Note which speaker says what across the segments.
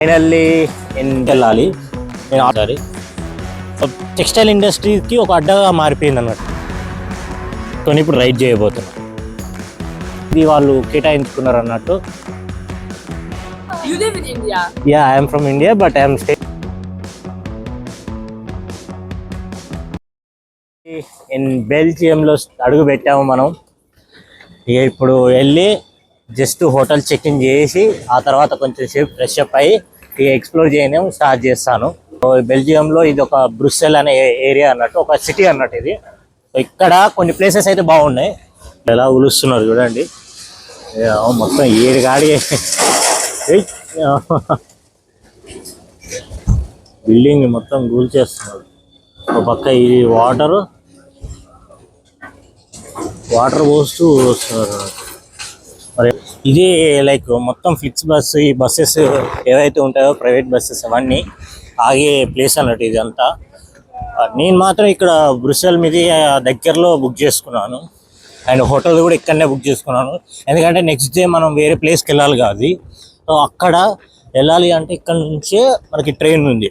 Speaker 1: Finally వెళ్ళాలి. నేను already textile ఇండస్ట్రీకి ఒక అడ్డగా మారిపోయింది అన్నట్టు. కానీ ఇప్పుడు రైడ్ చేయబోతున్నాను. ఇది వాళ్ళు కేటాయించుకున్నారు అన్నట్టు.
Speaker 2: You live in India?
Speaker 1: Yeah, I am from India, but I am staying in బెల్జియంలో అడుగు పెట్టాము మనం. ఇప్పుడు వెళ్ళి జస్ట్ హోటల్ చెక్ ఇన్ చేసి ఆ తర్వాత కొంచెం సేపు ఫ్రెష్ అప్ అయ్యి ఎక్స్ప్లోర్ చేయడం స్టార్ట్ చేస్తాను. బెల్జియంలో ఇది ఒక బ్రుసెల్ అనే ఏరియా అన్నట్టు, ఒక సిటీ అన్నట్టు. ఇది ఇక్కడ కొన్ని ప్లేసెస్ అయితే బాగున్నాయి. ఎలా ఉలుస్తున్నారు చూడండి, మొత్తం ఏడు గాడి బిల్డింగ్ మొత్తం కూల్ చేస్తున్నారు. ఒక పక్క ఇది వాటర్ పోస్తూ వస్తున్నారు. మరి ఇది లైక్ మొత్తం ఫ్లిక్స్ బస్, ఈ బస్సెస్ ఏవైతే ఉంటాయో ప్రైవేట్ బస్సెస్ అవన్నీ ఆగే ప్లేస్ అన్నట్టు ఇదంతా. నేను మాత్రం ఇక్కడ బ్రుసెల్ మీద దగ్గరలో బుక్ చేసుకున్నాను అండ్ హోటల్ కూడా ఇక్కడనే బుక్ చేసుకున్నాను. ఎందుకంటే నెక్స్ట్ డే మనం వేరే ప్లేస్కి వెళ్ళాలి కాదు. సో అక్కడ వెళ్ళాలి అంటే ఇక్కడ నుంచే మనకి ట్రైన్ ఉంది.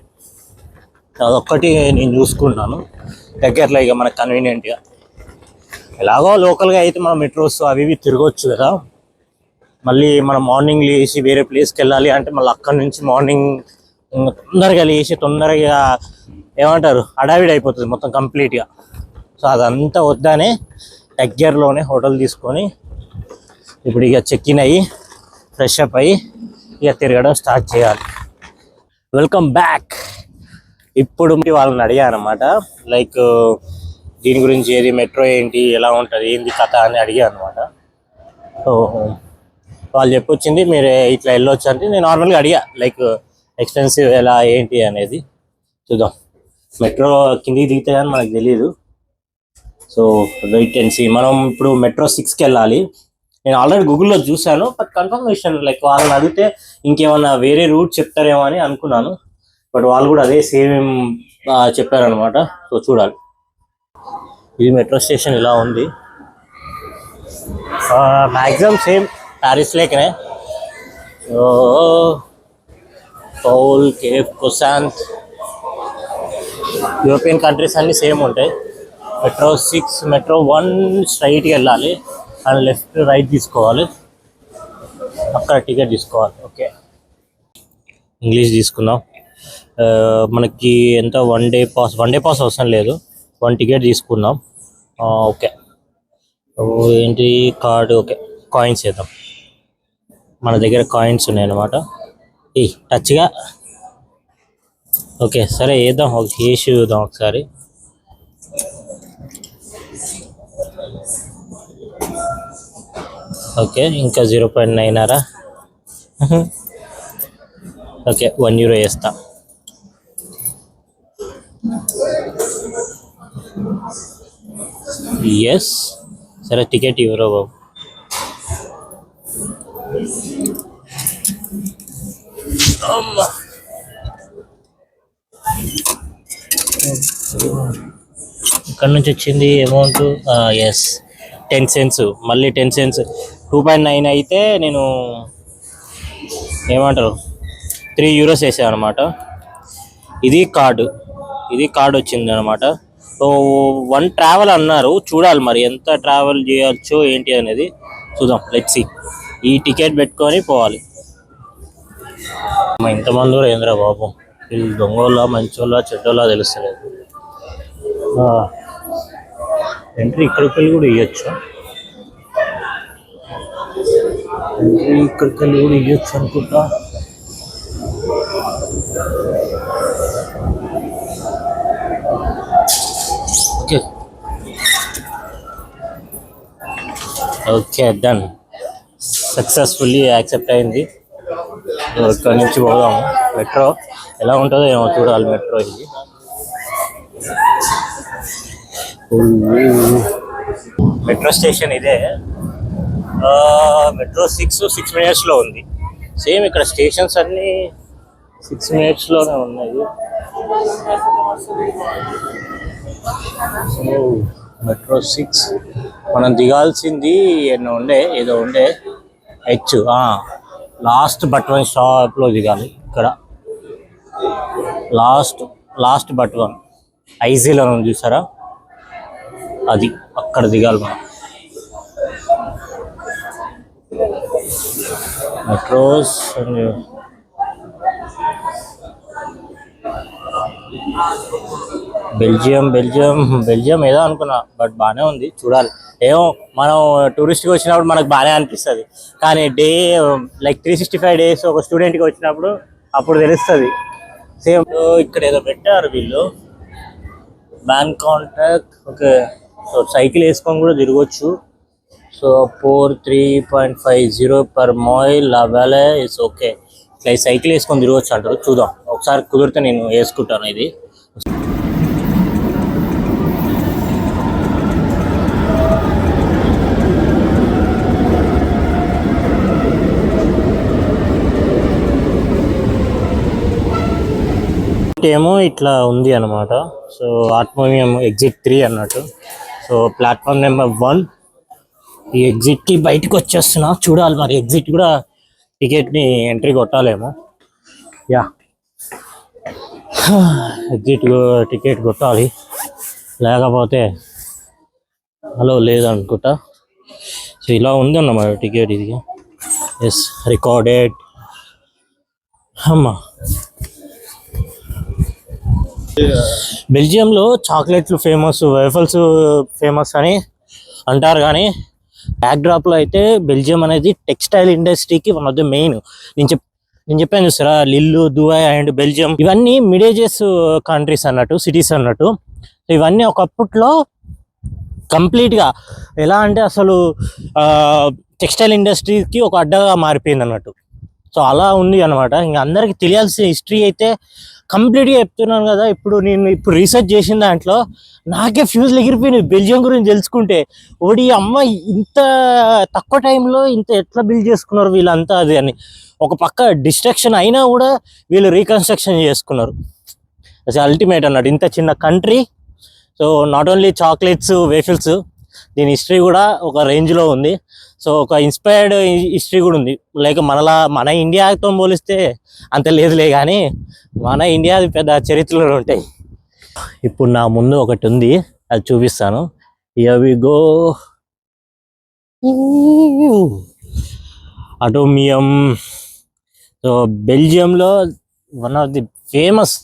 Speaker 1: అదొక్కటి నేను చూసుకుంటాను దగ్గరలో, ఇక మనకు కన్వీనియంట్గా. ఎలాగో లోకల్గా అయితే మనం మెట్రోస్ అవి ఇవి తిరగవచ్చు కదా. మళ్ళీ మనం మార్నింగ్ లేచి వేరే ప్లేస్కి వెళ్ళాలి అంటే మళ్ళీ అక్కడి నుంచి మార్నింగ్ తొందరగా లేచి తొందరగా ఏమంటారు హడావిడి అయిపోతుంది మొత్తం కంప్లీట్గా. సో అదంతా వద్దానే దగ్గరలోనే హోటల్ తీసుకొని ఇప్పుడు ఇక చెక్ ఇన్ అయ్యి ఫ్రెష్ అప్ అయ్యి ఇక తిరగడం స్టార్ట్ చేయాలి. Welcome back. ఇప్పుడు వాళ్ళని అడిగాను అనమాట, లైక్ దీని గురించి, ఏది మెట్రో ఏంటి, ఎలా ఉంటుంది, ఏంది కథ అని అడిగాను అనమాట. సో వాళ్ళు చెప్పొచ్చింది మీరు ఇట్లా వెళ్ళొచ్చు అంటే. నేను నార్మల్గా అడిగా లైక్ ఎక్స్పెన్సివ్ ఎలా ఏంటి అనేది. చూద్దాం, మెట్రో కిందికి దిగితే కానీ మనకు తెలియదు. సో వెయిటెన్సీ. మనం ఇప్పుడు మెట్రో 6కి వెళ్ళాలి. నేను ఆల్రెడీ గూగుల్లో చూశాను, బట్ కన్ఫర్మేషన్ లైక్ వాళ్ళని అడిగితే ఇంకేమన్నా వేరే రూట్ చెప్తారేమో అని అనుకున్నాను. బట్ వాళ్ళు కూడా అదే సేమ్ చెప్పారనమాట. సో చూడాలి. ఇది మెట్రో స్టేషన్ ఇలా ఉంది. మ్యాక్సిమం సేమ్ ప్యారిస్ లేకనే. పౌల్, కేప్, కొసాంత్, యూరోపియన్ కంట్రీస్ అన్నీ సేమ్ ఉంటాయి. మెట్రో 6, మెట్రో 1 స్ట్రైట్కి వెళ్ళాలి అండ్ లెఫ్ట్ రైట్ తీసుకోవాలి. అక్కడ టికెట్ తీసుకోవాలి. ఓకే, ఇంగ్లీష్ తీసుకుందాం. మనకి ఎంత వన్ డే పాస్ అవసరం లేదు, 1 టికెట్ తీసుకుందాం. ఓకే, ఏంటి కార్డు? ఓకే, కాయిన్స్ వేద్దాం. మన దగ్గర కాయిన్స్ ఉన్నాయన్నమాట. టచ్గా ఓకే సరే వేద్దాం. వేసి చూద్దాం ఒకసారి. ఓకే, ఇంకా 0.9 ఓకే, €1 వేస్తా. ఎస్, సరే టికెట్ ఇవ్వరా బాబు. ఇక్కడ నుంచి వచ్చింది అమౌంట్. Yes, 10 cents. మళ్ళీ 10 cents. 2.9 అయితే నేను ఏమంటారు €3 వేసాను అనమాట. ఇది కార్డు వచ్చింది అనమాట. సో 1 ట్రావెల్ అన్నారు. చూడాలి మరి ఎంత ట్రావెల్ చేయొచ్చో ఏంటి అనేది చూద్దాం. Let's see. ఈ టికెట్ పెట్టుకొని పోవాలి. ఇంతమంది ఏంద్రా బాబు, వీళ్ళు దొంగోళ్ళ మంచోళ్ళ చెడ్డోళ్ళ తెలుస్తలేదు. ఎంట్రీ ఇక్కడికి వెళ్ళి కూడా ఇవ్వచ్చు. అనుకుంటా. Okay okay, done. Successfully accept అయింది. ఇక్కడ నుంచి పోదాము. మెట్రో ఎలా ఉంటుందో ఏమో చూడాలి. మెట్రో ఇది మెట్రో స్టేషన్ ఇదే. మెట్రో 6 minutesలో ఉంది. సేమ్ ఇక్కడ స్టేషన్స్ అన్నీ 6 minutesలోనే ఉన్నాయి. సో మెట్రో 6 మనం దిగాల్సింది ఏదో ఉండే H. లాస్ట్ బట్ 1 స్టాప్లో దిగాలి. ఇక్కడ లాస్ట్ బట్ వన్ ఐజీలో ఉంది చూసారా, అది అక్కడ దిగాలి మనం. మెట్రోస్ బెల్జియం ఏదో అనుకున్నా, బట్ బాగానే ఉంది, చూడాలి. ఏమో మనం టూరిస్ట్కి వచ్చినప్పుడు మనకు బాగానే అనిపిస్తుంది, కానీ లైక్ 365 days ఒక స్టూడెంట్కి వచ్చినప్పుడు అప్పుడు తెలుస్తుంది. సేమ్ ఇక్కడ ఏదో పెట్టారు వీళ్ళు, bank contact. Okay, so cycle వేసుకొని కూడా తిరగచ్చు. సో 3.50 per mile లావాలే ఇట్స్ ఓకే. ఇట్లా సైకిల్ వేసుకొని తిరగచ్చు అంటారు. చూద్దాం ఒకసారి కుదిరితే నేను వేసుకుంటాను ఇది. ఏమో ఇట్లా ఉంది అనమాట. సో ఆర్ట్మోనియం ఎగ్జిట్ 3 అన్నట్టు. సో ప్లాట్ఫామ్ నెంబర్ 1 ఈ ఎగ్జిట్కి బయటకు వచ్చేస్తున్నా. చూడాలి మరి ఎగ్జిట్ కూడా టికెట్ని ఎంట్రీ కొట్టాలేమో. యా, ఎగ్జిట్ టికెట్ కొట్టాలి, లేకపోతే హలో లేదనుకుంటా. సో ఇలా ఉంది అన్నమాట టికెట్ ఇది. Yes, recorded. అమ్మా, బెల్జియంలో చాక్లెట్లు ఫేమస్, వేఫల్స్ ఫేమస్ అని అంటారు, కానీ బ్యాక్డ్రాప్లో అయితే బెల్జియం అనేది టెక్స్టైల్ ఇండస్ట్రీకి వన్ ఆఫ్ ద మెయిన్. నేను చెప్పాను చూసారా, లిల్లు, దుబాయ్ అండ్ బెల్జియం ఇవన్నీ మిడ్ ఏజెస్ కంట్రీస్ అన్నట్టు, సిటీస్ అన్నట్టు. ఇవన్నీ ఒకప్పట్లో కంప్లీట్గా ఎలా అంటే అసలు టెక్స్టైల్ ఇండస్ట్రీకి ఒక అడ్డగా మారిపోయింది అన్నట్టు. సో అలా ఉంది అనమాట. ఇంకా అందరికి తెలియాల్సిన హిస్టరీ అయితే కంప్లీట్గా చెప్తున్నాను కదా. ఇప్పుడు రీసెర్చ్ చేసిన దాంట్లో నాకే ఫ్యూజ్లు ఎగిరిపోయినాయి బెల్జియం గురించి తెలుసుకుంటే. ఓడి అమ్మ, ఇంత తక్కువ టైంలో ఇంత ఎట్లా బిల్డ్ చేసుకున్నారు వీళ్ళంతా అది అని. ఒక పక్క డిస్ట్రక్షన్ అయినా కూడా వీళ్ళు రీకన్స్ట్రక్షన్ చేసుకున్నారు. అసలు అల్టిమేట్ అన్నట్టు. ఇంత చిన్న country, so not only chocolates, waffles, దీని హిస్టరీ కూడా ఒక రేంజ్లో ఉంది. సో ఒక ఇన్స్పైర్డ్ హిస్టరీ కూడా ఉంది. లైక్ మన ఇండియాతో పోలిస్తే అంత లేదులే, కానీ మన ఇండియాది పెద్ద చరిత్రలు ఉంటాయి. ఇప్పుడు నా ముందు ఒకటి ఉంది, అది చూపిస్తాను. Here we go. Atomium. So బెల్జియంలో one of the famous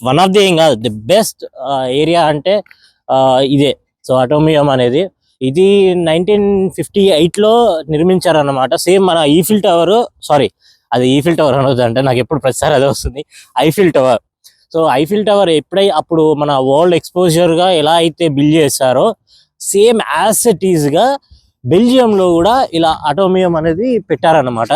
Speaker 1: one of the ఏం కాదు, ది బెస్ట్ ఏరియా అంటే ఇదే. సో అటోమియం అనేది ఇది 1958లో నిర్మించారన్నమాట. సేమ్ మన ఈఫిల్ టవర్, సారీ అది ఈఫిల్ టవర్ అనొద్దు, అంటే నాకు ఎప్పుడు ప్రతిసారి అదే వస్తుంది, Eiffel tower. So Eiffel tower అప్పుడు మన వరల్డ్ ఎక్స్పోజర్గా ఎలా అయితే బిల్డ్ చేస్తారో సేమ్ యాజ్ ఇట్ ఈజ్గా బెల్జియంలో కూడా ఇలా అటోమియం అనేది పెట్టారన్నమాట.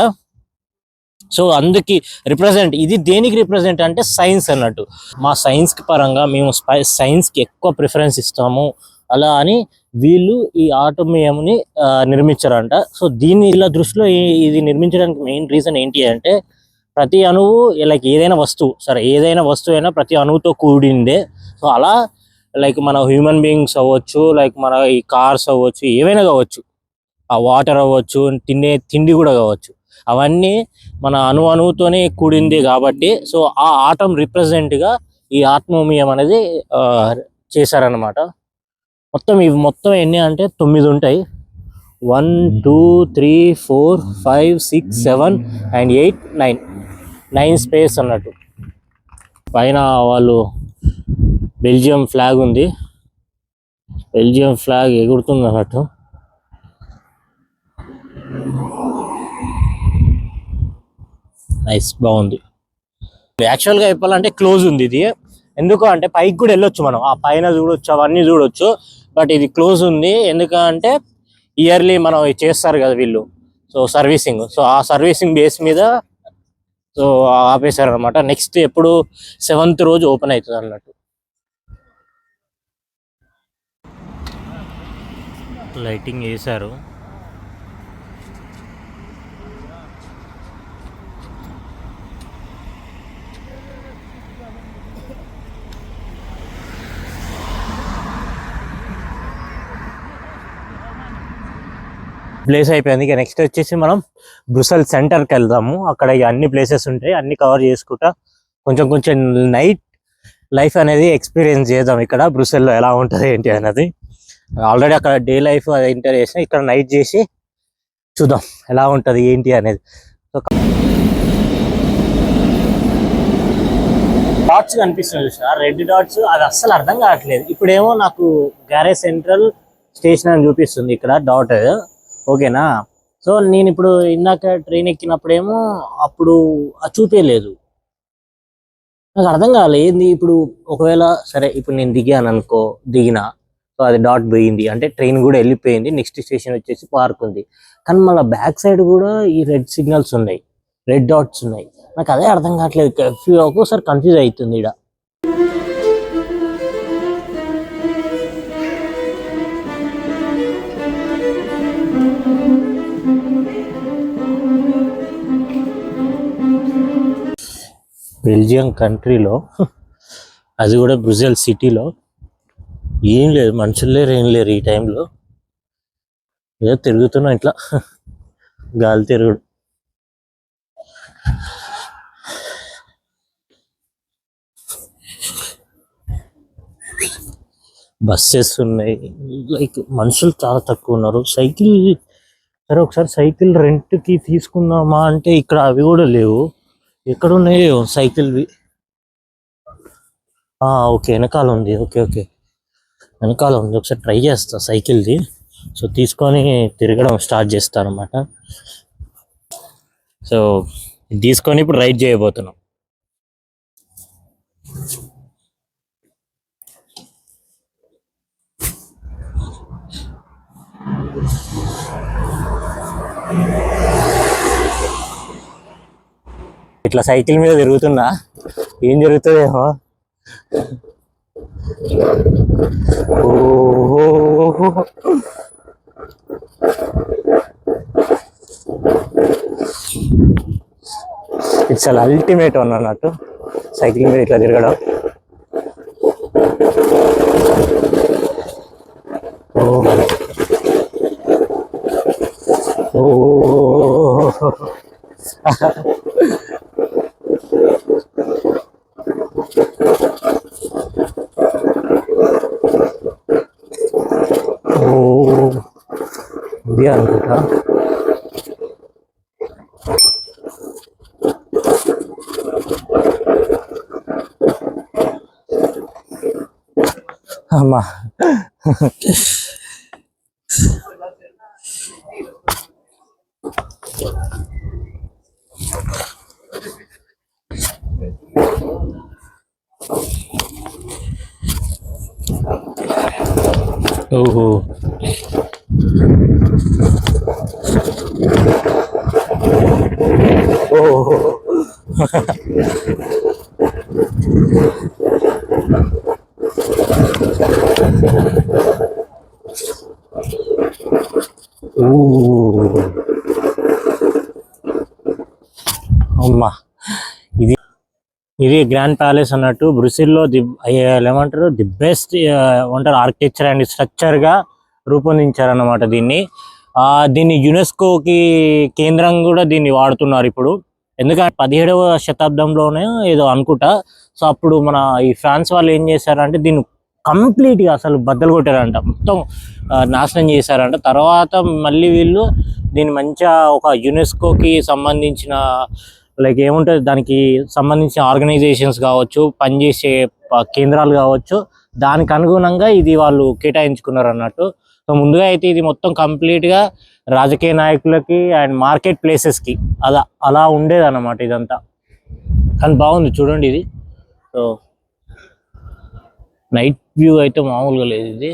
Speaker 1: సో అందుకు రిప్రజెంట్, ఇది దేనికి రిప్రజెంట్ అంటే సైన్స్ అన్నట్టు. మా సైన్స్ పరంగా మేము సైన్స్కి ఎక్కువ ప్రిఫరెన్స్ ఇస్తాము అలా అని వీళ్ళు ఈ ఆటోమియంని నిర్మించారంట. సో దీన్ని ఇలా దృష్టిలో ఇది నిర్మించడానికి మెయిన్ రీజన్ ఏంటి అంటే, ప్రతి అణువు లైక్ ఏదైనా వస్తువు అయినా ప్రతి అణువుతో కూడిందే. సో అలా లైక్ మన హ్యూమన్ బీయింగ్స్ అవ్వచ్చు, లైక్ మన ఈ కార్స్ అవ్వచ్చు, ఏవైనా కావచ్చు, ఆ వాటర్ అవ్వచ్చు, తిండి కూడా కావచ్చు, అవన్నీ మన అణువుతోనే కూడింది కాబట్టి. సో ఆ ఆటం రిప్రజెంట్గా ఈ ఆటోమియం అనేది చేశారనమాట. మొత్తం ఎన్ని అంటే 9 ఉంటాయి. 1 2 3 4 5 6 7 and 8 9 స్పేస్ అన్నట్టు. పైన వాళ్ళు బెల్జియం ఫ్లాగ్ ఉంది, బెల్జియం ఫ్లాగ్ ఎగురుతుంది అన్నట్టు. నైస్, బాగుంది. యాక్చువల్గా చెప్పాలంటే క్లోజ్ ఉంది ఇది. ఎందుకు అంటే పైకి కూడా వెళ్ళొచ్చు మనం, ఆ పైన చూడొచ్చు, అవన్నీ చూడొచ్చు. బట్ ఇది క్లోజ్ ఉంది ఎందుకంటే ఇయర్లీ మనం చేస్తారు కదా వీళ్ళు, సో సర్వీసింగ్. సో ఆ సర్వీసింగ్ బేస్ మీద సో ఆపేశారు అనమాట. నెక్స్ట్ ఎప్పుడు 7th రోజు ఓపెన్ అవుతుంది అన్నట్టు. లైటింగ్ వేశారు. ప్లేస్ అయిపోయింది. ఇక నెక్స్ట్ వచ్చేసి మనం బ్రుసెల్ సెంటర్కి వెళ్దాము. అక్కడ ఇక అన్ని ప్లేసెస్ ఉంటాయి, అన్ని కవర్ చేసుకుంటా కొంచెం కొంచెం నైట్ లైఫ్ అనేది ఎక్స్పీరియన్స్ చేద్దాం. ఇక్కడ బ్రుసెల్లో ఎలా ఉంటుంది ఏంటి అనేది. ఆల్రెడీ అక్కడ డే లైఫ్ అది ఎంటర్ చేసిన, ఇక్కడ నైట్ చేసి చూద్దాం ఎలా ఉంటుంది ఏంటి అనేది. డాట్స్ కనిపిస్తుంది చూసిన, రెడ్ డాట్స్, అది అస్సలు అర్థం కావట్లేదు. ఇప్పుడేమో నాకు గ్యారేజ్ సెంట్రల్ స్టేషన్ అని చూపిస్తుంది ఇక్కడ డాట్. ఓకేనా, సో నేను ఇప్పుడు ఇందాక ట్రైన్ ఎక్కినప్పుడేమో అప్పుడు చూపించలేదు, నాకు అర్థం కావాలి ఏంది. ఇప్పుడు ఒకవేళ సరే ఇప్పుడు నేను దిగాను అనుకో, దిగిన సో అది డాట్ పోయింది అంటే ట్రైన్ కూడా వెళ్ళిపోయింది, నెక్స్ట్ స్టేషన్ వచ్చేసి పార్క్ ఉంది. కానీ మళ్ళీ బ్యాక్ సైడ్ కూడా ఈ రెడ్ సిగ్నల్స్ ఉన్నాయి, రెడ్ డాట్స్ ఉన్నాయి. నాకు అదే అర్థం కావట్లేదు, ఒక్కోసారి కన్ఫ్యూజ్ అవుతుంది ఇక్కడ. బెల్జియం కంట్రీలో, అది కూడా బ్రుసెల్ సిటీలో ఏం లేదు, మనుషులు లేరు ఏం లేరు ఈ టైంలో. ఏదో తిరుగుతున్నా ఇట్లా గాలి తిరుగుడు. బస్సెస్ ఉన్నాయి, లైక్ మనుషులు చాలా తక్కువ ఉన్నారు. సైకిల్ సరే ఒకసారి సైకిల్ రెంట్కి తీసుకుందామా అంటే ఇక్కడ అవి కూడా లేవు. ఎక్కడ ఉన్నాయో సైకిల్వి. ఓకే వెనకాల ఉంది, ఓకే ఓకే వెనకాల ఉంది. ఒకసారి ట్రై చేస్తా సైకిల్ది. సో తీసుకొని తిరగడం స్టార్ట్ చేస్తాను అనమాట. సో తీసుకొని ఇప్పుడు రైడ్ చేయబోతున్నాం. ఇట్లా సైకిల్ మీద తిరుగుతున్నా, ఏం జరుగుతుందేమో. ఇట్స్ అల్టిమేట్ అన్నట్టు సైకిల్ మీద ఇట్లా తిరగడం. ఇది అనుకుంటా. అమ్మా ఓహో ఓహో అమ్మా, ఇది గ్రాండ్ ప్యాలెస్ అన్నట్టు. బ్రుసెల్లో ఏమంటారు ది బెస్ట్ ఏమంటారు ఆర్కిటెక్చర్ అండ్ స్ట్రక్చర్ గా రూపొందించారన్నమాట దీన్ని. దీన్ని యునెస్కోకి కేంద్రం కూడా దీన్ని వాడుతున్నారు ఇప్పుడు. ఎందుకంటే 17వ శతాబ్దంలోనే ఏదో అనుకుంటా. సో అప్పుడు మన ఈ ఫ్రాన్స్ వాళ్ళు ఏం చేశారంటే దీన్ని కంప్లీట్గా అసలు బద్దలు కొట్టారంట, మొత్తం నాశనం చేశారంట. తర్వాత మళ్ళీ వీళ్ళు దీన్ని మంచిగా ఒక యునెస్కోకి సంబంధించిన లైక్ ఏముంటుంది దానికి సంబంధించిన ఆర్గనైజేషన్స్ కావచ్చు, పనిచేసే కేంద్రాలు కావచ్చు, దానికి అనుగుణంగా ఇది వాళ్ళు కేటాయించుకున్నారు అన్నట్టు. సో ముందుగా అయితే ఇది మొత్తం కంప్లీట్గా రాజకీయ నాయకులకి అండ్ మార్కెట్ ప్లేసెస్కి అలా ఉండేది అన్నమాట ఇదంతా. కానీ బాగుంది చూడండి ఇది. సో నైట్ వ్యూ అయితే మామూలుగా లేదు ఇది.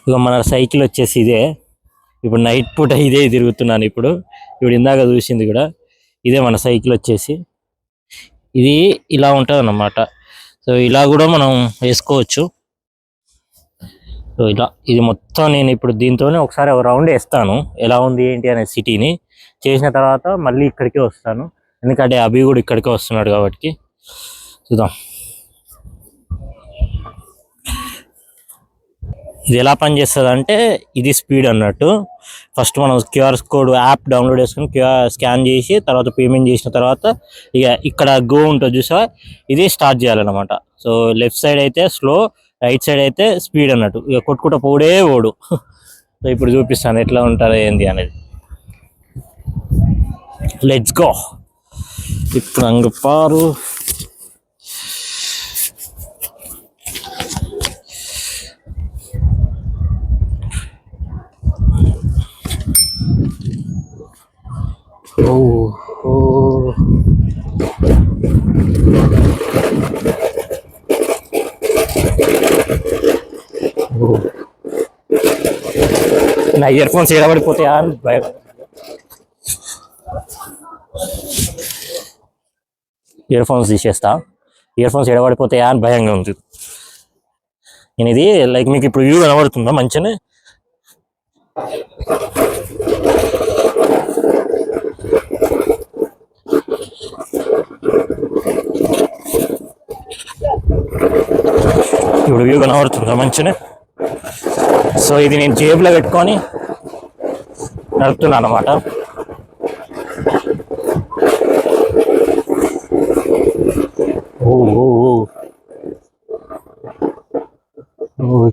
Speaker 1: ఇక మన సైకిల్ వచ్చేసి ఇదే. ఇప్పుడు నైట్ పూట ఇదే తిరుగుతున్నాను. ఇప్పుడు ఇందాక చూసింది కూడా ఇదే మన సైకిల్ వచ్చేసి. ఇది ఇలా ఉంటుంది అన్నమాట. సో ఇలా కూడా మనం వేసుకోవచ్చు. సో ఇలా ఇది మొత్తం నేను ఇప్పుడు దీంతోనే ఒకసారి రౌండ్ వేస్తాను, ఎలా ఉంది ఏంటి అనే సిటీని చేసిన తర్వాత మళ్ళీ ఇక్కడికే వస్తాను, ఎందుకంటే అభి కూడా ఇక్కడికే వస్తున్నాడు కాబట్టి. చూద్దాం ఇది ఎలా పనిచేస్తుంది అంటే, ఇది స్పీడ్ అన్నట్టు. ఫస్ట్ మనం క్యూఆర్ కోడ్ యాప్ డౌన్లోడ్ చేసుకుని స్కాన్ చేసి తర్వాత పేమెంట్ చేసిన తర్వాత ఇక ఇక్కడ గో ఉంటుంది చూసా, ఇది స్టార్ట్ చేయాలన్నమాట. సో లెఫ్ట్ సైడ్ అయితే స్లో, రైట్ సైడ్ అయితే స్పీడ్ అన్నట్టు. ఇక కొట్టుకుంటా ఓడు. సో ఇప్పుడు చూపిస్తాను ఎట్లా ఉంటుంది ఏంది అనేది. Let's go. ఇప్పుడు అంగపారు నా ఇయర్ ఫోన్స్ ఎడబడిపోతాయా అని భయం. ఇయర్ ఫోన్స్ తీసేస్తా, ఇయర్ ఫోన్స్ ఎడబడిపోతాయా అని భయంగా ఉంది. నేను ఇది లైక్ మీకు ఇప్పుడు వ్యూ కనబడుతుందా మంచిగానే? ఇప్పుడు వ్యూ కనబడుతుందా మంచిగానే? సో ఇది నేను జేబులో పెట్టుకొని నడుపుతున్నాను అన్నమాట.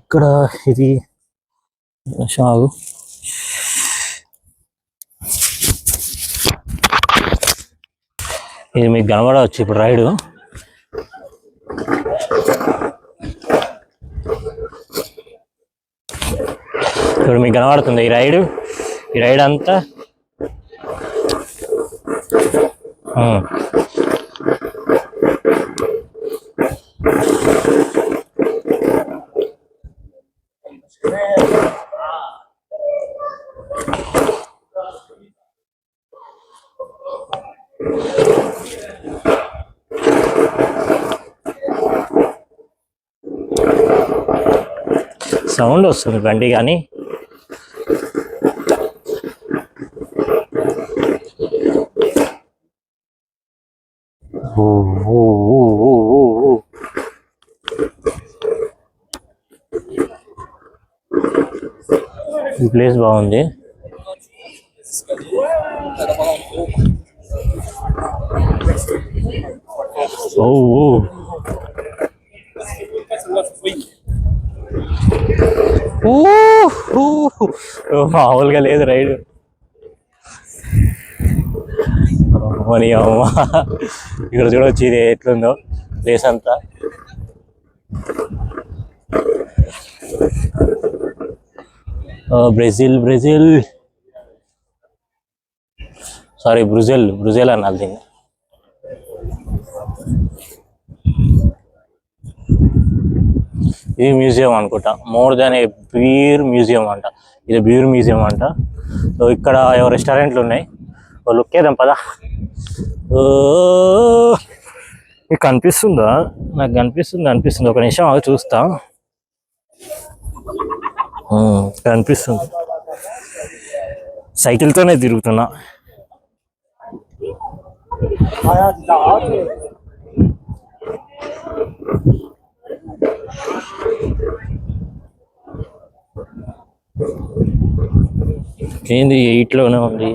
Speaker 1: ఇక్కడ ఇది షాగు. ఇది మీకు కనబడవచ్చు ఇప్పుడు రైడు. ఇప్పుడు మీకు కనబడుతుంది ఈ రైడ్ అంతా. సౌండ్ వస్తుంది బండి కానీ ఈ ప్లేస్ బాగుంది. మామూలుగా లేదు రైడ్. మరి అమ్మ ఇక్కడ చూడవచ్చు ఇది ఎట్లుందో ప్లేస్ అంతా. బ్రెజిల్ సారీ బ్రుజెల్ అనాలి దీన్ని. ఇది మ్యూజియం అనుకుంటా, మోర్ దాన్ ఏ బీర్ మ్యూజియం అంట. ఇది బీర్ మ్యూజియం అంట. సో ఇక్కడ రెస్టారెంట్లు ఉన్నాయి, లుక్ వేద్దాం పదా. మీకు కనిపిస్తుందా? నాకు అనిపిస్తుంది. ఒక నిమిషం అవి చూస్తా. కనిపిస్తుంది, సైకిల్తోనే తిరుగుతున్నా. ఏంది 8లోనే ఉంది.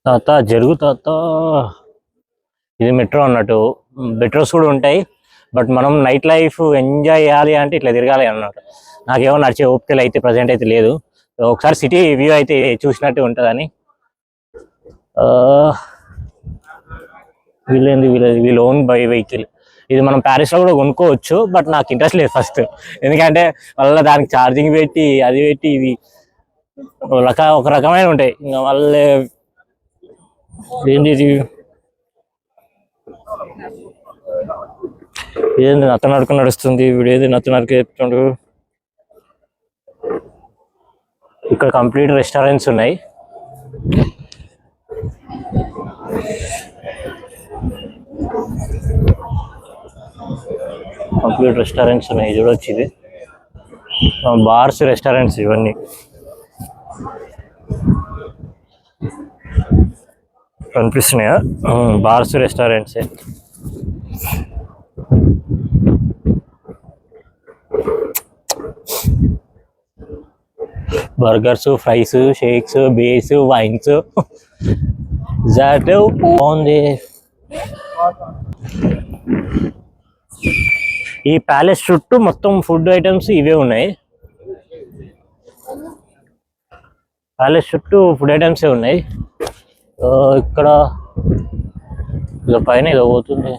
Speaker 1: తాత జరుగు తాత. ఇది మెట్రో అన్నట్టు. మెట్రోస్ కూడా ఉంటాయి, బట్ మనం నైట్ లైఫ్ ఎంజాయ్ చేయాలి అంటే ఇట్లా తిరగాలి అన్నట్టు. నాకేమో నడిచే ఓపికలు అయితే ప్రజెంట్ అయితే లేదు. ఒకసారి సిటీ వ్యూ అయితే చూసినట్టు ఉంటుందని. వీళ్ళు ఓన్ బై వెహికల్. ఇది మనం ప్యారిస్లో కూడా కొనుక్కోవచ్చు, బట్ నాకు ఇంట్రెస్ట్ లేదు ఫస్ట్. ఎందుకంటే వాళ్ళ దానికి ఛార్జింగ్ పెట్టి అది పెట్టి ఇది ఒక రకమైన ఉంటాయి. ఇంకా మళ్ళీ ఏంటి ఇది? ఏంది నత్త నడుకు నడుస్తుంది, వీడు ఏది నత్త నడుకు చెప్తుండు. ఇక్కడ కంప్లీట్ రెస్టారెంట్స్ ఉన్నాయి. కంప్లీట్ రెస్టారెంట్స్ ఉన్నాయి, చూడొచ్చు. ఇది బార్స్, రెస్టారెంట్స్ ఇవన్నీ. కనిపిస్తున్నాయా? బార్స్, రెస్టారెంట్సే. బర్గర్స్, ఫ్రైస్, షేక్స్, బేస్, వైన్స్. బాగుంది. ఈ ప్యాలెస్ చుట్టూ మొత్తం ఫుడ్ ఐటమ్స్ ఇవే ఉన్నాయి. ప్యాలెస్ చుట్టూ ఫుడ్ ఐటమ్సే ఉన్నాయి. ఇక్కడ పైన ఏదో పోతుంది.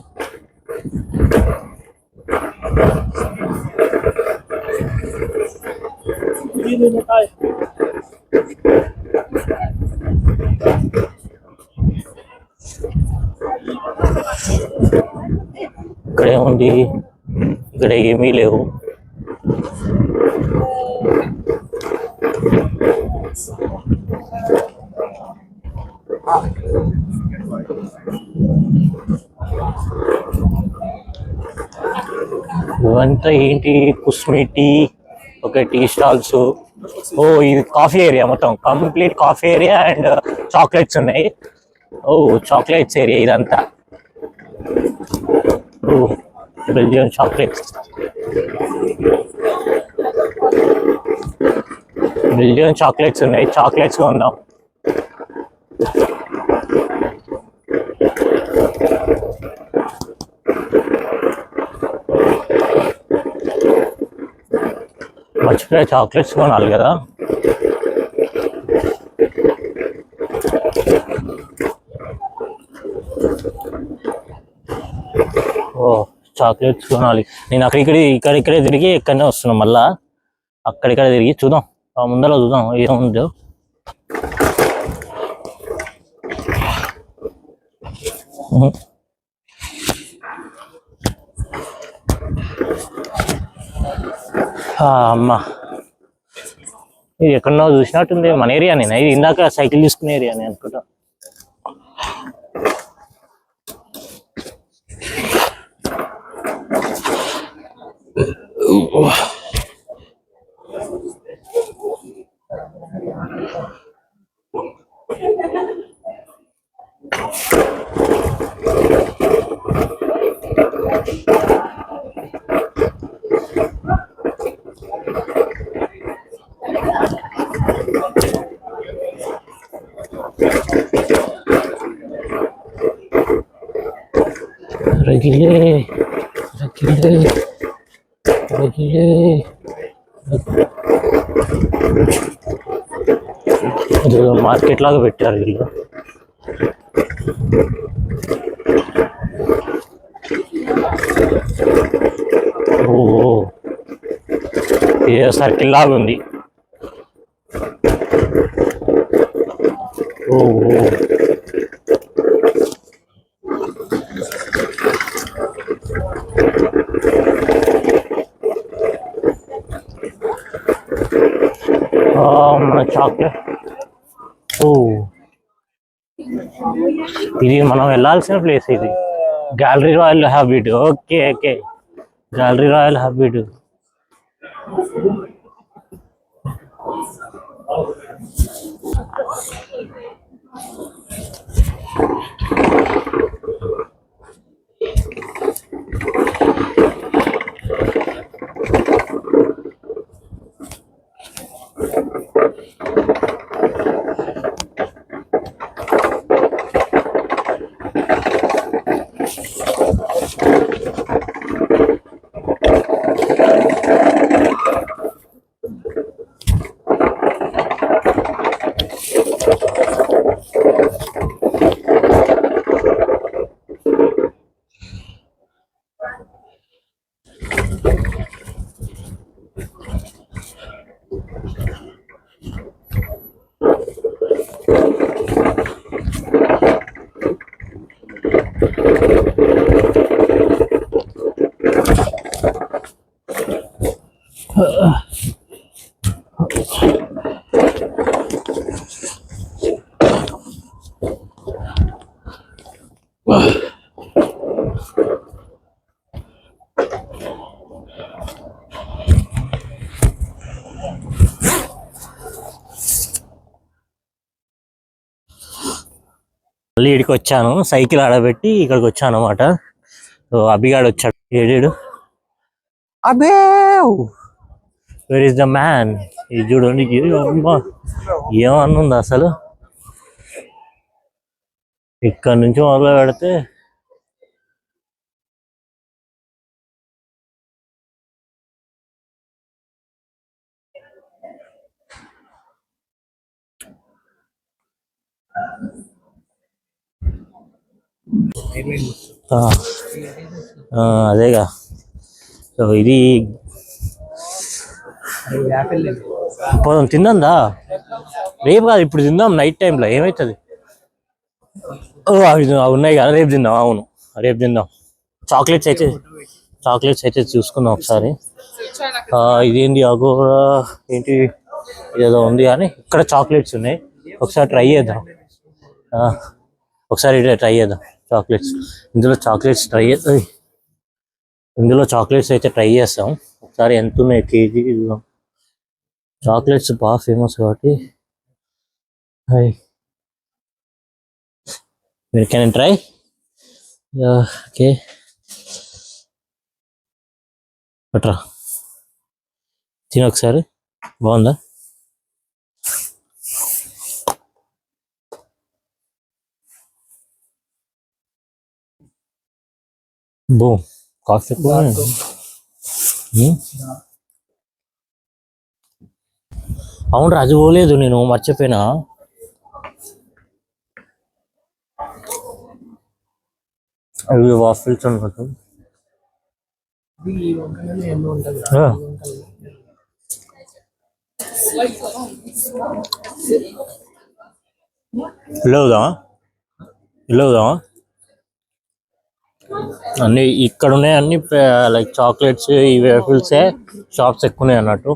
Speaker 1: ఇక్కడ ఏముంది? ఇక్కడ ఏమీ లేవు. ఇవంతా ఏంటి? కుస్మి టీ, ఓకే, టీ స్టాల్స్. ఓ, ఇది కాఫీ ఏరియా, మొత్తం complete coffee area and chocolates ఉన్నాయి. ఓ, చాక్లెట్స్ ఏరియా ఇదంతా. ఓ, బెల్జియం చాక్లెట్స్. బెల్జియం చాక్లెట్స్ ఉన్నాయి, చాక్లెట్స్ కొందాం. మర్చిపోయా, చాక్లెట్స్ కొనాలి కదా. ఓ, చాక్లెట్స్ కొనాలి. నేను ఇక్కడిక్కడే తిరిగి ఇక్కడనే వస్తున్నాం. మళ్ళా అక్కడిక్కడ తిరిగి చూద్దాం, ముందర చూద్దాం ఏముందో. అమ్మా, ఇది ఎక్కడో చూసినట్టుంది. మన ఏరియా నేను ఇది ఇందాక సైకిల్ తీసుకునే ఏరియా నేను అనుకుంటా. మార్కెట్ లాగా పెట్టారు వీళ్ళు. ఓ, ఏ సర్కిల్ లాగా ఉంది. ఓ, మన చాక్లెట్. ఓ, ఇది మనం వెళ్ళాల్సిన ప్లేస్. ఇది gallery royal habit. Okay okay, gallery royal habit. మళ్ళీ ఇక్కడికి వచ్చాను, సైకిల్ ఆడబెట్టి ఇక్కడికి వచ్చాను అనమాట. సో అభిగాడు వచ్చాడు, ఏడాడు అబే, వేర్ ఇస్ ద మ్యాన్? ఇది చూడండి, ఏమన్నుంది అసలు. ఇక్కడ నుంచి మొదలు పెడితే అదేగా. సో ఇది పోదాం, తిందా? రేపు కాదు, ఇప్పుడు తిందాం నైట్ టైంలో, ఏమవుతుంది? అవి ఉన్నాయి కదా, రేపు తిందాం. అవును, రేపు తిందాం. చాక్లెట్స్ అయితే చూసుకుందాం ఒకసారి. ఇదేంటి అగోరా, ఏంటి ఏదో ఉంది కానీ ఇక్కడ చాక్లెట్స్ ఉన్నాయి, ఒకసారి ట్రై చేద్దాం. ఒకసారి ట్రై చేద్దాం చాక్లెట్స్. ఇందులో చాక్లెట్స్ అయితే ట్రై చేస్తాం ఒకసారి. ఎంత ఉన్నాయి కేజీ? చాక్లెట్స్ బాగా ఫేమస్ కాబట్టి మీరు కెన్ ట్రై. ఓకే, పట్రా తిని ఒకసారి, బాగుందా? బో కాస్ట్ ఎక్కువ. అవును, రాజు పోలేదు, నేను మర్చిపోయినా. అవి వాఫిల్స్ అనుకుంటా. ఇల్లవుదామా? అన్ని ఇక్కడ ఉన్నాయి, అన్ని లైక్ చాక్లెట్స్, ఈ వేఫిల్సే షాప్స్ ఎక్కువ ఉన్నాయి అన్నట్టు.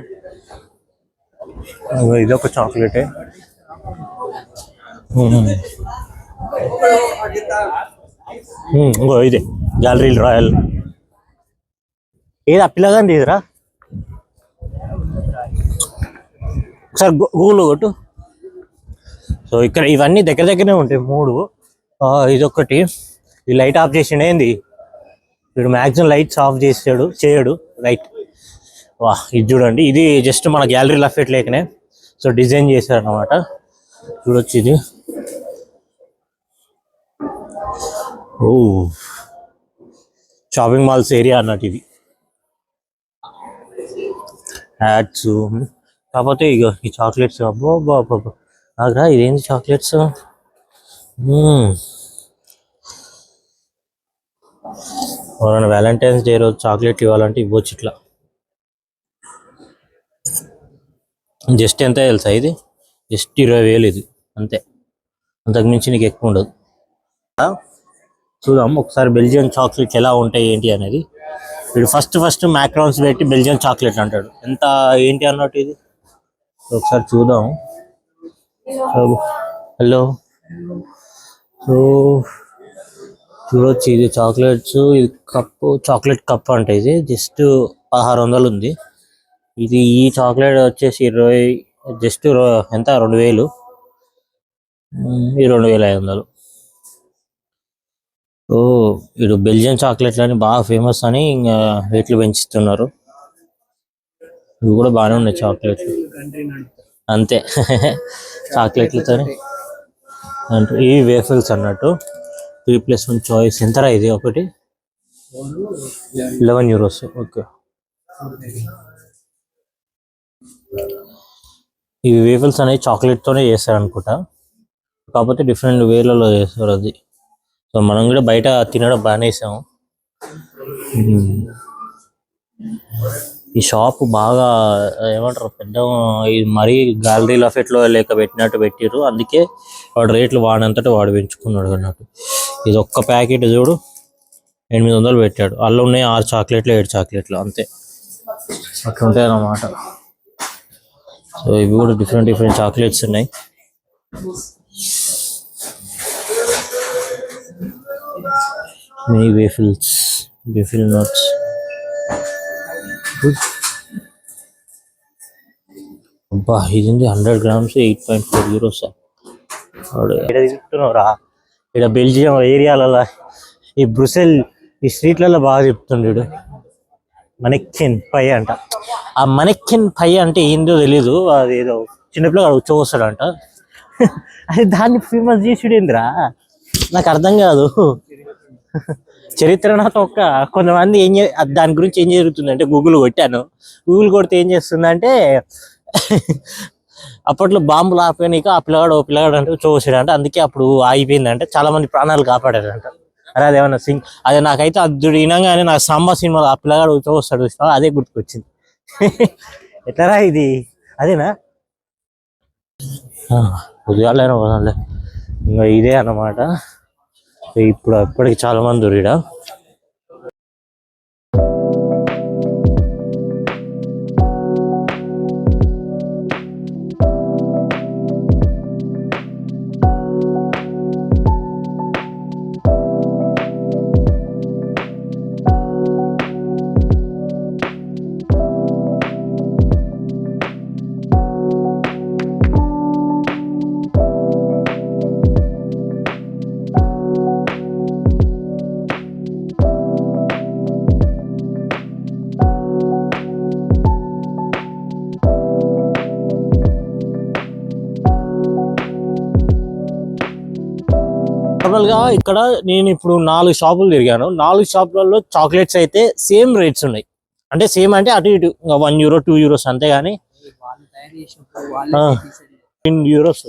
Speaker 1: ఇదొక చాక్లెటే. ఇంకో ఇదే గ్యాలరీ రాయల్. ఏది అప్పిలాగానే ఇదిరా, ఒకసారి గూగుల్ కొట్టు. సో ఇక్కడ ఇవన్నీ దగ్గరనే ఉంటాయి, 3. ఇదొకటి. ఈ లైట్ ఆఫ్ చేసిండు ఏంది వీడు? మ్యాక్సిమం లైట్స్ ఆఫ్ చేయడు రైట్. వా, ఇది చూడండి, ఇది జస్ట్ మన గ్యాలరీ లఫెట్ లేకనే సో డిజైన్ చేశారు అన్నమాట. చూడొచ్చు, ఇది షాపింగ్ మాల్స్ ఏరియా అన్నట్టు ఇది. యాడ్స్, కాకపోతే ఇక ఈ చాక్లెట్స్ అబ్బో ఆగ్రా, ఇదేంటి చాక్లెట్స్? ఎవరైనా వ్యాలంటైన్స్ డే రోజు చాక్లెట్లు ఇవ్వాలంటే ఇవ్వచ్చు ఇట్లా. జస్ట్ ఎంత తెలుసా ఇది? జస్ట్ 20,000 ఇది, అంతే. అంతకుమించి నీకు ఎక్కువ ఉండదు. చూద్దాం ఒకసారి బెల్జియన్ చాక్లెట్స్ ఎలా ఉంటాయి ఏంటి అనేది. వీడు ఫస్ట్ మ్యాక్రాన్స్ పెట్టి బెల్జియన్ చాక్లెట్ అంటాడు. ఎంత ఏంటి అన్నట్టు ఇది. ఒకసారి చూద్దాం. హలో, సో చూడొచ్చు, ఇది చాక్లెట్స్. ఇది చాక్లెట్ కప్ అంటే ఇది జస్ట్ 1600 ఉంది. ఇది ఈ చాక్లెట్ వచ్చేసి జస్ట్ ఎంత 2000. ఈ 2500. వీడు బెల్జియన్ చాక్లెట్లు అని బాగా ఫేమస్ అని ఇంకా రేట్లు పెంచుతున్నారు. ఇవి కూడా బాగానే ఉన్నాయి చాక్లెట్లు, అంతే. చాక్లెట్లతోనే అంటే ఇవి వేఫల్స్ అన్నట్టు. 3+1 చాయిస్. ఎంతరా ఇది? ఒకటి 11 euros. ఓకే, ఇవి వేఫల్స్ అనేవి చాక్లెట్తోనే చేస్తారు అనుకుంటా, కాకపోతే డిఫరెంట్ వేలలో చేస్తారు అది. సో మనం కూడా బయట తినడం బాగానే వేసాము. ఈ షాప్ బాగా ఏమంటారు, పెద్ద, ఇది మరీ గ్యాలరీ లఫెట్లో లేక పెట్టినట్టు పెట్టిర్రు. అందుకే వాడు రేట్లు వాడంతటా వాడు పెంచుకున్నాడు అన్నట్టు. ఇది ఒక్క ప్యాకెట్ చూడు 800 పెట్టాడు. అల్ల ఉన్నాయి 6 చాక్లెట్లు 7 చాక్లెట్లు అంతే. అట్లా ఉంటాయి అన్నమాట. సో ఇవి కూడా డిఫరెంట్ డిఫరెంట్ చాక్లెట్స్ ఉన్నాయి. Mini waffle nuts. అబ్బా ఇది 100 grams 8.4 euros. ఇక్కడ చెప్తున్నావురా, ఇక్కడ బెల్జియం ఏరియాలలో ఈ బ్రుసెల్ ఈ స్ట్రీట్లలో బాగా చెప్తుండడు. మనెక్కిన్ పై అంట. ఆ మనెక్కిన్ పై అంటే ఏందో తెలీదు, అది ఏదో చిన్నపిల్లగా ఉచ్చవస్తాడంట. అది దాన్ని ఫేమస్ చేసుడేంద్రా నాకు అర్థం కాదు. చరిత్రనాథం ఒక్క కొంతమంది దాని గురించి ఏం జరుగుతుందంటే గూగుల్ కొట్టాను. గూగుల్ కొడితే ఏం చేస్తుందంటే అప్పట్లో బాంబులు ఆపేయనీక ఆ పిల్లగాడు ఓ పిల్లగాడు అంటే చూసాడంట, అందుకే అప్పుడు ఆగిపోయిందంటే చాలా మంది ప్రాణాలు కాపాడారంట. అరే అదేమన్నా అదే నాకైతే అది వినగానే నాకు సాంబా సినిమాలో ఆ పిల్లగాడు చూస్తాడు చూసినా అదే గుర్తుకొచ్చింది. ఎట్లరా ఇది అదేనా? ఉదయాలేనా పోదాంలే. ఇంకా ఇదే అన్నమాట. ఇప్పుడు అప్పటికి చాలా మంది దొరిడా. నార్మల్ గా ఇక్కడ నేను ఇప్పుడు 4 షాపులు తిరిగాను. 4 షాపులలో చాక్లెట్స్ అయితే సేమ్ రేట్స్ ఉన్నాయి. అంటే సేమ్ అంటే అటు ఇటు 1 euro 2 euros అంతే గానీ 10 euros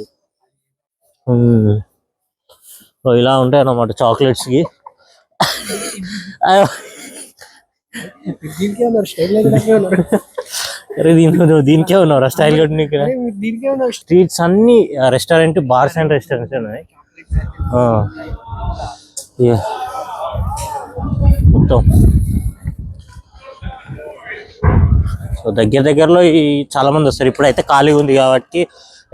Speaker 1: ఇలా ఉంటాయి అన్నమాట చాక్లెట్స్ కి. అరే దీనికే ఉన్నారా స్టైల్ కట్టిన? స్ట్రీట్స్ అన్ని రెస్టారెంట్, బార్స్ అండ్ రెస్టారెంట్స్ ఉన్నాయి మొత్తం. సో దగ్గరలో ఈ చాలా మంది వస్తారు. ఇప్పుడైతే ఖాళీగా ఉంది కాబట్టి,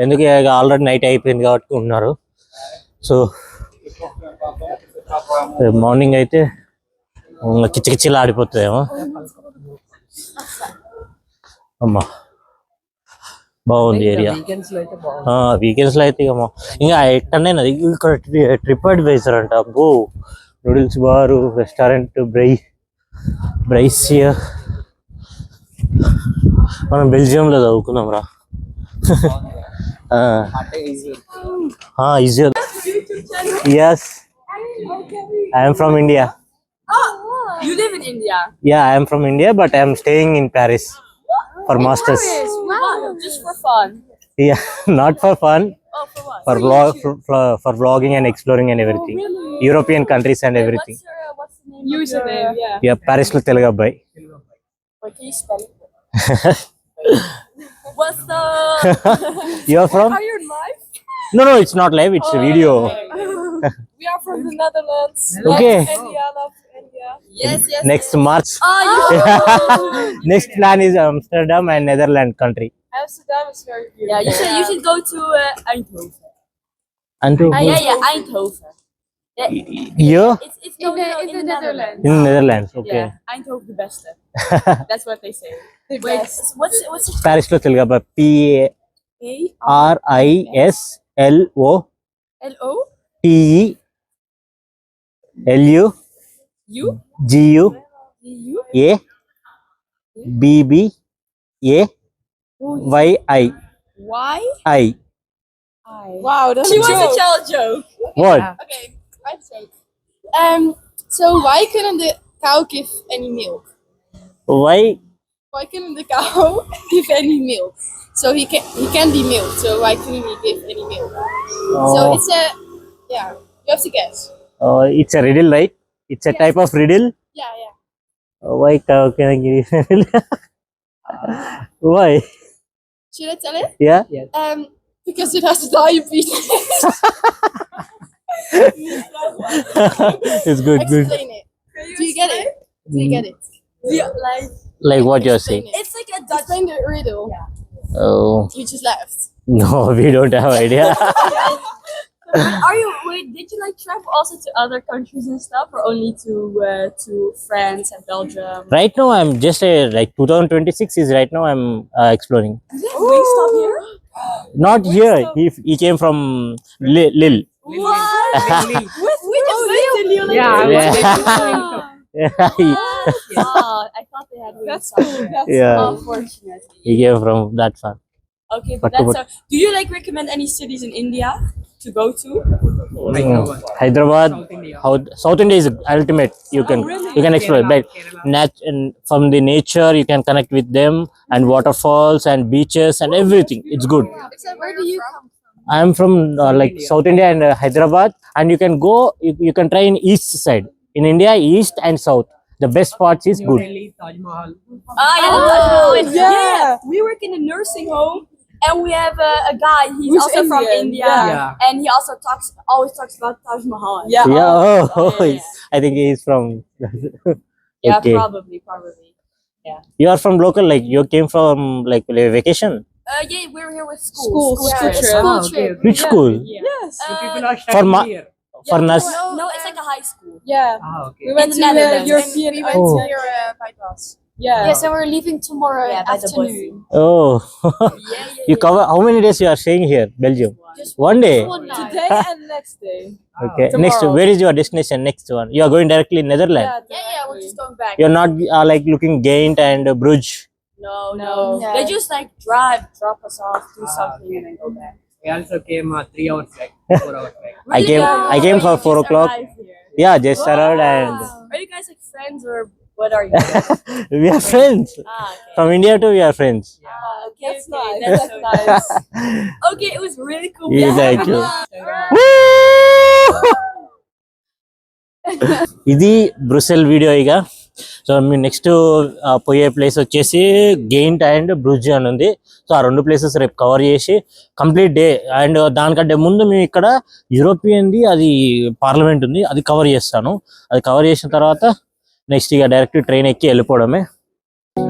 Speaker 1: ఎందుకు ఆల్రెడీ నైట్ అయిపోయింది కాబట్టి ఉన్నారు. సో మార్నింగ్ అయితే కిచకిచలా ఆడిపోతుందేమో. అమ్మా బాగుంది ఏరియా. వీకెండ్స్ లో అయితే ఇంకా ఎక్కడైనా ఇక్కడ ట్రిప్ అడ్వైజర్ అంట. అబ్బో నూడిల్స్ బారు, రెస్టారెంట్, బ్రైస్. మనం బెల్జియంలో చదువుకున్నాం రా. Easy. Yes, I am from India.
Speaker 2: You live in India?
Speaker 1: Yeah, I am from India, but I am staying in Paris for masters.
Speaker 2: Wow, just for fun.
Speaker 1: Yeah, not for fun.
Speaker 2: Oh, for what?
Speaker 1: For vlogging and exploring and everything.
Speaker 2: Oh, really?
Speaker 1: European countries and everything.
Speaker 2: What's the name? Username, yeah.
Speaker 1: Yeah, Paris lo Telugu abbai.
Speaker 2: Wait, can you spell it? What's the...
Speaker 1: You are from?
Speaker 2: Are you live?
Speaker 1: No, it's not live. It's video.
Speaker 2: We are from the Netherlands.
Speaker 1: Okay.
Speaker 2: India, love India. Yes.
Speaker 1: Next March.
Speaker 2: Oh,
Speaker 1: Next plan is Amsterdam and Netherlands country.
Speaker 2: Amsterdam is very beautiful. Yeah, you should go to Eindhoven. Yeah, Eindhoven.
Speaker 1: You?
Speaker 2: It's in the Netherlands.
Speaker 1: In Netherlands, okay.
Speaker 2: Yeah, Eindhoven the best. That's what they say. The best. What's it?
Speaker 1: Paris lo Telugu abbai. PARISLO
Speaker 2: L-O?
Speaker 1: TELU
Speaker 2: U?
Speaker 1: GU
Speaker 2: U?
Speaker 1: A BBA YI.
Speaker 2: Y?
Speaker 1: I.
Speaker 2: Wow, that's she wants to tell a joke.
Speaker 1: What?
Speaker 2: Okay, I'd say. So why couldn't the cow give any milk?
Speaker 1: Why?
Speaker 2: Why couldn't the cow give any milk? So he can be milked. So why couldn't he give any milk? So it's you have to guess.
Speaker 1: It's a riddle, right? It's a type of riddle.
Speaker 2: Yeah.
Speaker 1: Why cow can give? Why?
Speaker 2: Should I tell it?
Speaker 1: Yeah.
Speaker 2: Because it has diabetes.
Speaker 1: It's good.
Speaker 2: Explain it. Do you get it? Do you get it?
Speaker 1: Like what you're saying?
Speaker 2: It's like a Dutch. Explain the riddle. Yeah.
Speaker 1: Oh,
Speaker 2: You just left.
Speaker 1: no, we don't have idea.
Speaker 3: Did you like travel also to other countries and stuff, or only to France and Belgium?
Speaker 1: Right now, I'm just like 2026 is right now. I'm exploring.
Speaker 3: Wingstop here?
Speaker 1: Not here. He came from Lille.
Speaker 3: What? We just went to Lille.
Speaker 4: Yeah, I was
Speaker 1: Yeah.
Speaker 4: waiting.
Speaker 3: Oh, I thought they had
Speaker 2: That's
Speaker 3: Wingstop
Speaker 2: cool.
Speaker 3: here.
Speaker 2: That's
Speaker 1: Yeah.
Speaker 3: Unfortunately.
Speaker 1: He came from that far.
Speaker 3: Okay,
Speaker 1: But-
Speaker 3: but that's do you like recommend any cities in India to go to?
Speaker 4: Hyderabad.
Speaker 1: Hyderabad,
Speaker 4: South India.
Speaker 1: South India is ultimate. You can
Speaker 3: really?
Speaker 1: you can explore,
Speaker 4: Kerala,
Speaker 1: but
Speaker 4: Kerala.
Speaker 1: from the nature you can connect with them, and waterfalls and beaches and everything. It's good.
Speaker 2: So where do you come from?
Speaker 1: I'm from like South India and Hyderabad, and you can go. You can try in east side in India, east and south. The best parts is
Speaker 4: New
Speaker 1: good.
Speaker 4: Delhi, Taj Mahal.
Speaker 3: Ah, yeah, the Taj Mahal.
Speaker 2: yeah.
Speaker 3: We work in a nursing home, and we have a guy. He's
Speaker 2: Who's
Speaker 3: also from
Speaker 2: Indian,
Speaker 3: India,
Speaker 4: yeah.
Speaker 3: and he also always talks about Taj Mahal.
Speaker 2: Yeah.
Speaker 1: Yeah,
Speaker 3: yeah.
Speaker 1: I think he is from.
Speaker 3: Yeah,
Speaker 1: Okay.
Speaker 3: probably.
Speaker 1: You are from local, like you came from like vacation.
Speaker 3: Yeah, we're here with school.
Speaker 2: School
Speaker 3: trip.
Speaker 2: trip.
Speaker 4: Ah,
Speaker 2: School
Speaker 4: okay,
Speaker 2: trip.
Speaker 4: okay.
Speaker 1: Which
Speaker 2: Yeah.
Speaker 1: school?
Speaker 3: Yeah.
Speaker 2: Yes.
Speaker 4: So people
Speaker 3: Uh,
Speaker 4: are
Speaker 1: for
Speaker 4: studying
Speaker 1: ma-
Speaker 4: here.
Speaker 1: For nurse.
Speaker 3: No, it's like a high school.
Speaker 2: Yeah.
Speaker 4: Ah, okay.
Speaker 2: We went
Speaker 3: In
Speaker 2: to
Speaker 3: the
Speaker 2: the
Speaker 3: Netherlands.
Speaker 2: European
Speaker 3: And
Speaker 2: we
Speaker 1: Oh.
Speaker 2: went here by bus. Yeah.
Speaker 5: Yes, and we're leaving tomorrow
Speaker 3: Yeah, by the bus.
Speaker 5: afternoon.
Speaker 1: Oh, you cover how many days you are staying here, Belgium?
Speaker 3: Just
Speaker 1: One day.
Speaker 5: One night.
Speaker 2: Today and next day.
Speaker 1: Okay.
Speaker 2: Tomorrow.
Speaker 1: Next, where is your destination? Next one. You are going directly Netherlands.
Speaker 3: Yeah, we're just going back.
Speaker 1: You're not like looking Ghent and Bruges.
Speaker 3: No.
Speaker 2: Yeah.
Speaker 3: They just like drop us off, do
Speaker 4: Ah,
Speaker 3: something, and then go back.
Speaker 4: I also came 3 hours back, 4 hours back.
Speaker 1: I came for 4 o'clock. Yeah, just arrived and
Speaker 3: Are you guys like friends or what are you?
Speaker 1: we are friends.
Speaker 3: Okay.
Speaker 1: From India to we are friends.
Speaker 3: Okay,
Speaker 2: That's
Speaker 3: okay,
Speaker 2: nice.
Speaker 3: that's
Speaker 2: That's
Speaker 3: nice.
Speaker 2: nice.
Speaker 3: Okay, it was really cool.
Speaker 1: Yeah, thank you. ఇది బ్రుసెల్ video ఇక so మీ next పోయే place వచ్చేసి giant and బ్రుజ్ అని ఉంది. So ఆ 2 places రేపు cover చేసి complete day, and దానికంటే ముందు మేము ఇక్కడ యూరోపియన్ది అది పార్లమెంట్ ఉంది, అది కవర్ చేస్తాను. అది కవర్ చేసిన తర్వాత నెక్స్ట్ ఇక డైరెక్ట్ ట్రైన్ ఎక్కి వెళ్ళిపోవడమే.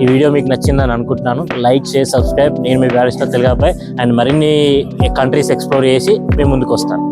Speaker 1: ఈ వీడియో మీకు నచ్చిందని అనుకుంటున్నాను. Like, share, subscribe. నేను మీ బ్యారిస్టర్ తెలుగు అబ్బాయి, అండ్ మరిన్ని కంట్రీస్ ఎక్స్ప్లోర్ చేసి మేము ముందుకు వస్తాను.